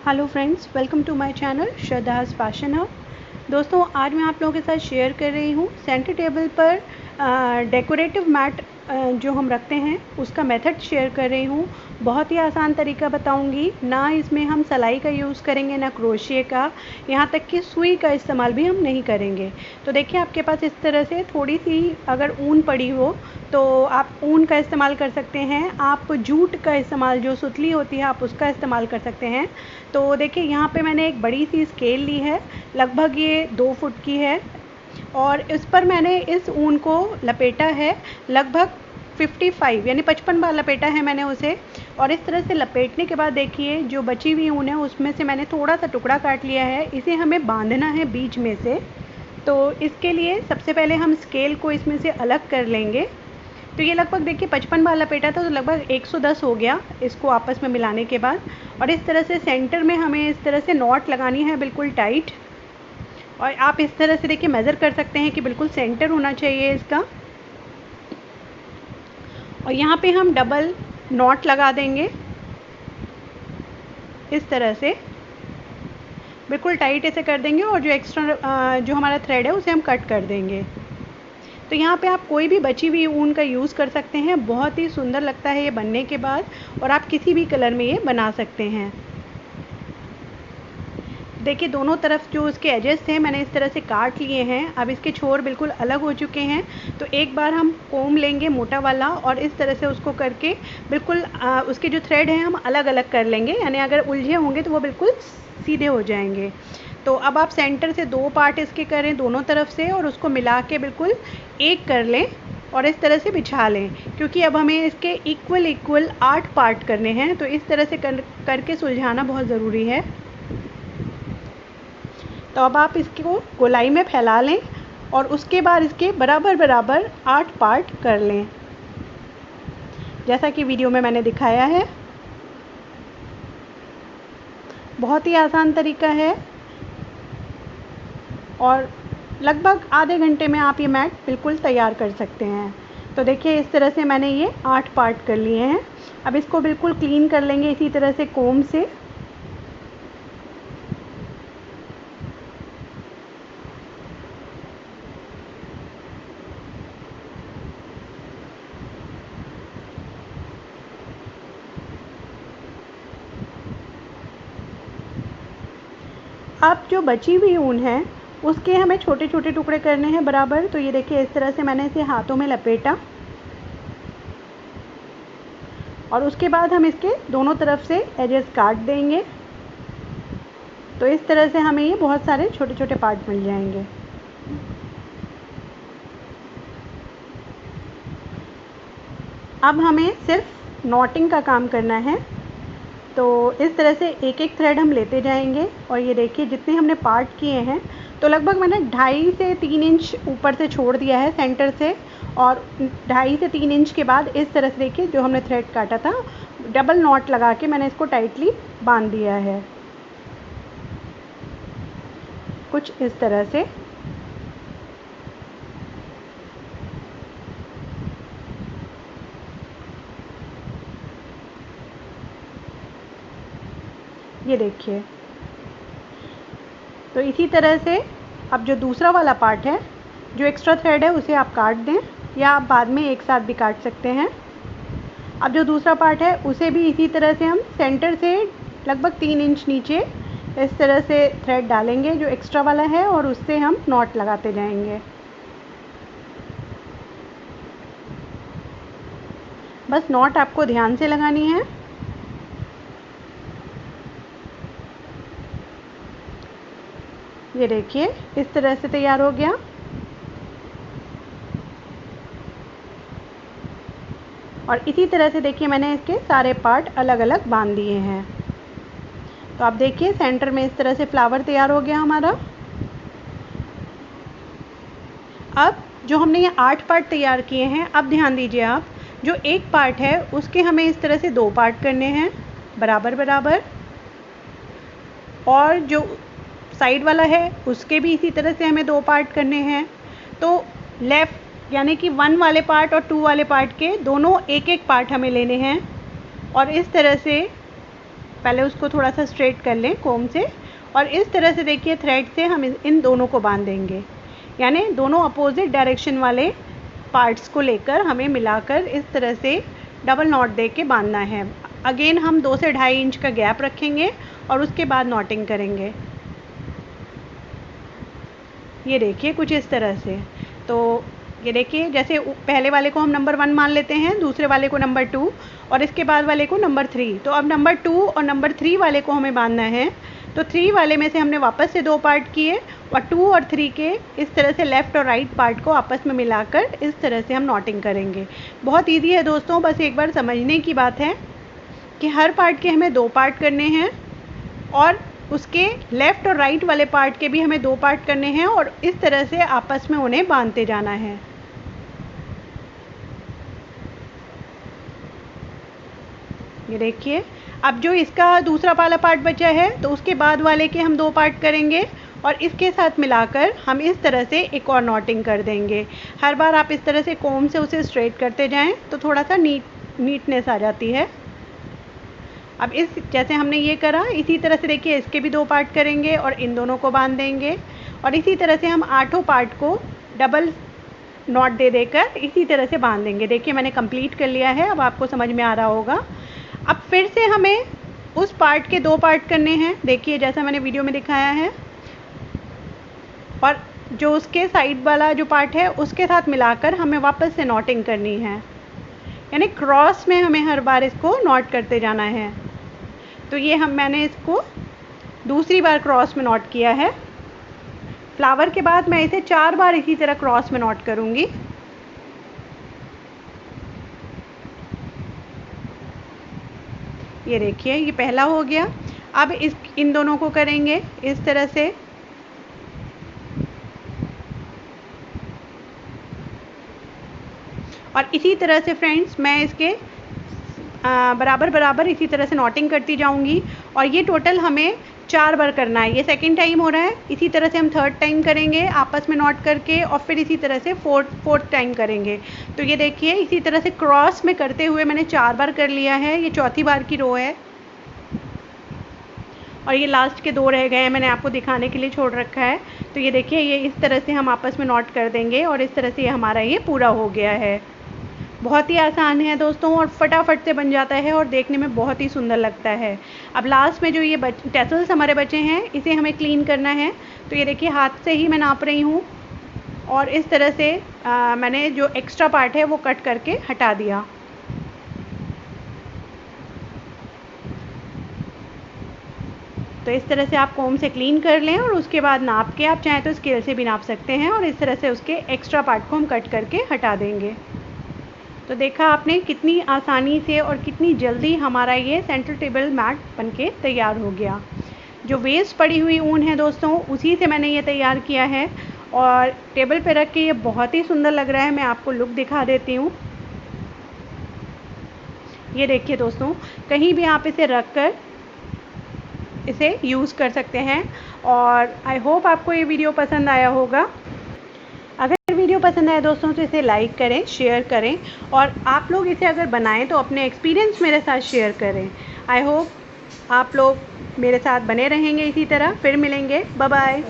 Hello friends, welcome to my channel Shraddha's fashion hub. दोस्तों, आज मैं आप लोगों के साथ शेयर कर रही हूँ सेंटर टेबल पर डेकोरेटिव मैट जो हम रखते हैं उसका मेथड शेयर कर रही हूँ। बहुत ही आसान तरीका बताऊँगी। ना इसमें हम सिलाई का यूज़ करेंगे, ना क्रोशिया का, यहाँ तक कि सुई का इस्तेमाल भी हम नहीं करेंगे। तो देखिए, आपके पास इस तरह से थोड़ी सी अगर ऊन पड़ी हो तो आप ऊन का इस्तेमाल कर सकते हैं। आप जूट का इस्तेमाल, जो सुतली होती है, आप उसका इस्तेमाल कर सकते हैं। तो देखिए, यहाँ पे मैंने एक बड़ी सी स्केल ली है, लगभग ये 2 फुट की है, और इस पर मैंने इस ऊन को लपेटा है लगभग 55 यानी 55 बार लपेटा है मैंने उसे। और इस तरह से लपेटने के बाद देखिए, जो बची हुई ऊन है उसमें से मैंने थोड़ा सा टुकड़ा काट लिया है। इसे हमें बांधना है बीच में से। तो इसके लिए सबसे पहले हम स्केल को इसमें से अलग कर लेंगे। तो ये लगभग देखिए 55 बार लपेटा था, तो लगभग 110 हो गया इसको आपस में मिलाने के बाद। और इस तरह से सेंटर में हमें इस तरह से नॉट लगानी है, बिल्कुल टाइट। और आप इस तरह से देखिए मेज़र कर सकते हैं कि बिल्कुल सेंटर होना चाहिए इसका। और यहाँ पे हम डबल नॉट लगा देंगे इस तरह से, बिल्कुल टाइट ऐसे कर देंगे। और जो एक्स्ट्रा जो हमारा थ्रेड है उसे हम कट कर देंगे। तो यहाँ पे आप कोई भी बची हुई ऊन का यूज़ कर सकते हैं। बहुत ही सुंदर लगता है ये बनने के बाद, और आप किसी भी कलर में ये बना सकते हैं। देखिए, दोनों तरफ जो उसके एजेस थे मैंने इस तरह से काट लिए हैं। अब इसके छोर बिल्कुल अलग हो चुके हैं। तो एक बार हम कोम लेंगे मोटा वाला, और इस तरह से उसको करके बिल्कुल उसके जो थ्रेड हैं हम अलग अलग कर लेंगे, यानी अगर उलझे होंगे तो वो बिल्कुल सीधे हो जाएंगे। तो अब आप सेंटर से 2 पार्ट इसके करें दोनों तरफ से, और उसको मिला के बिल्कुल एक कर लें और इस तरह से बिछा लें, क्योंकि अब हमें इसके इक्वल 8 पार्ट करने हैं। तो इस तरह से करके सुलझाना बहुत ज़रूरी है। तो अब आप इसको गोलाई में फैला लें और उसके बाद इसके बराबर 8 पार्ट कर लें, जैसा कि वीडियो में मैंने दिखाया है। बहुत ही आसान तरीका है, और लगभग आधे घंटे में आप ये मैट बिल्कुल तैयार कर सकते हैं। तो देखिए, इस तरह से मैंने ये 8 पार्ट कर लिए हैं। अब इसको बिल्कुल क्लीन कर लेंगे इसी तरह से कोम से। अब जो बची हुई ऊन है उसके हमें छोटे छोटे टुकड़े करने हैं बराबर। तो ये देखिए, इस तरह से मैंने इसे हाथों में लपेटा, और उसके बाद हम इसके दोनों तरफ से एजेस काट देंगे। तो इस तरह से हमें ये बहुत सारे छोटे छोटे पार्ट मिल जाएंगे। अब हमें सिर्फ नॉटिंग का काम करना है। तो इस तरह से एक एक थ्रेड हम लेते जाएंगे, और ये देखिए जितने हमने पार्ट किए हैं, तो लगभग मैंने 2.5 से 3 इंच ऊपर से छोड़ दिया है सेंटर से। और 2.5 से 3 इंच के बाद इस तरह से देखिए, जो हमने थ्रेड काटा था, डबल नॉट लगा के मैंने इसको टाइटली बांध दिया है, कुछ इस तरह से। ये देखिए, तो इसी तरह से अब जो दूसरा वाला पार्ट है, जो एक्स्ट्रा थ्रेड है, उसे आप काट दें, या आप बाद में एक साथ भी काट सकते हैं। अब जो दूसरा पार्ट है उसे भी इसी तरह से हम सेंटर से लगभग 3 इंच नीचे इस तरह से थ्रेड डालेंगे जो एक्स्ट्रा वाला है, और उससे हम नॉट लगाते जाएंगे। बस नॉट आपको ध्यान से लगानी है। ये देखिए, इस तरह से तैयार हो गया। और इसी तरह से देखिए, मैंने इसके सारे पार्ट अलग अलग बांध दिए हैं। तो आप देखिए, सेंटर में इस तरह से फ्लावर तैयार हो गया हमारा। अब जो हमने ये 8 पार्ट तैयार किए हैं, अब ध्यान दीजिए आप, जो एक पार्ट है उसके हमें इस तरह से 2 पार्ट करने हैं बराबर, और जो साइड वाला है उसके भी इसी तरह से हमें 2 पार्ट करने हैं। तो लेफ़्ट यानी कि 1 वाले पार्ट और 2 वाले पार्ट के दोनों एक एक पार्ट हमें लेने हैं, और इस तरह से पहले उसको थोड़ा सा स्ट्रेट कर लें कोम से, और इस तरह से देखिए थ्रेड से हम इन दोनों को बांध देंगे। यानी दोनों अपोजिट डायरेक्शन वाले पार्ट्स को लेकर हमें मिलाकर इस तरह से डबल नॉट दे के बांधना है। अगेन हम 2 से 2.5 इंच का गैप रखेंगे और उसके बाद नॉटिंग करेंगे। ये देखिए कुछ इस तरह से। तो ये देखिए जैसे पहले वाले को हम नंबर 1 मान लेते हैं, दूसरे वाले को नंबर 2 और इसके बाद वाले को नंबर 3। तो अब नंबर 2 और नंबर 3 वाले को हमें बांधना है। तो 3 वाले में से हमने वापस से 2 पार्ट किए और 2 और 3 के इस तरह से लेफ़्ट और राइट पार्ट को आपस में मिलाकर इस तरह से हम नॉटिंग करेंगे। बहुत ईजी है दोस्तों, बस एक बार समझने की बात है कि हर पार्ट के हमें 2 पार्ट करने हैं और उसके लेफ़्ट और राइट वाले पार्ट के भी हमें 2 पार्ट करने हैं और इस तरह से आपस में उन्हें बांधते जाना है। ये देखिए अब जो इसका दूसरा वाला पार्ट बचा है तो उसके बाद वाले के हम 2 पार्ट करेंगे और इसके साथ मिलाकर हम इस तरह से एक और नॉटिंग कर देंगे। हर बार आप इस तरह से कोम से उसे स्ट्रेट करते जाएं तो थोड़ा सा नीटनेस आ जाती है। अब इस जैसे हमने ये करा इसी तरह से देखिए इसके भी 2 पार्ट करेंगे और इन दोनों को बांध देंगे और इसी तरह से हम 8 पार्ट को डबल नॉट दे देकर इसी तरह से बांध देंगे। देखिए मैंने कंप्लीट कर लिया है, अब आपको समझ में आ रहा होगा। अब फिर से हमें उस पार्ट के 2 पार्ट करने हैं, देखिए जैसा मैंने वीडियो में दिखाया है, और जो उसके साइड वाला जो पार्ट है उसके साथ मिलाकर हमें वापस से नॉटिंग करनी है। यानी क्रॉस में हमें हर बार इसको नॉट करते जाना है। तो ये मैंने इसको दूसरी बार क्रॉस में नॉट किया है। फ्लावर के बाद मैं इसे 4 बार इसी तरह क्रॉस में नॉट करूँगी। ये देखिए ये पहला हो गया। अब इन दोनों को करेंगे इस तरह से। और इसी तरह से फ्रेंड्स मैं इसके बराबर बराबर इसी तरह से नॉटिंग करती जाऊंगी और ये टोटल हमें 4 बार करना है। ये सेकंड टाइम हो रहा है, इसी तरह से हम थर्ड टाइम करेंगे आपस में नॉट करके और फिर इसी तरह से फोर्थ टाइम करेंगे। तो ये देखिए इसी तरह से क्रॉस में करते हुए मैंने 4 बार कर लिया है। ये चौथी बार की रो है और ये लास्ट के 2 रह गए हैं, मैंने आपको दिखाने के लिए छोड़ रखा है। तो ये देखिए ये इस तरह से हम आपस में नॉट कर देंगे और इस तरह से ये हमारा ये पूरा हो गया है। बहुत ही आसान है दोस्तों और फटाफट से बन जाता है और देखने में बहुत ही सुंदर लगता है। अब लास्ट में जो ये टैसल्स हमारे बचे हैं इसे हमें क्लीन करना है। तो ये देखिए हाथ से ही मैं नाप रही हूँ और इस तरह से मैंने जो एक्स्ट्रा पार्ट है वो कट करके हटा दिया। तो इस तरह से आप कोम से क्लीन कर लें और उसके बाद नाप के आप चाहें तो स्केल से भी नाप सकते हैं और इस तरह से उसके एक्स्ट्रा पार्ट को हम कट करके हटा देंगे। तो देखा आपने कितनी आसानी से और कितनी जल्दी हमारा ये सेंटर टेबल मैट बनके तैयार हो गया। जो वेस्ट पड़ी हुई ऊन है दोस्तों उसी से मैंने ये तैयार किया है और टेबल पे रख के ये बहुत ही सुंदर लग रहा है। मैं आपको लुक दिखा देती हूँ। ये देखिए दोस्तों कहीं भी आप इसे रख कर इसे यूज़ कर सकते हैं और आई होप आपको ये वीडियो पसंद आया होगा। अगर वीडियो पसंद आए दोस्तों तो इसे लाइक करें, शेयर करें और आप लोग इसे अगर बनाएं तो अपने एक्सपीरियंस मेरे साथ शेयर करें। आई होप आप लोग मेरे साथ बने रहेंगे इसी तरह। फिर मिलेंगे, बाय बाय।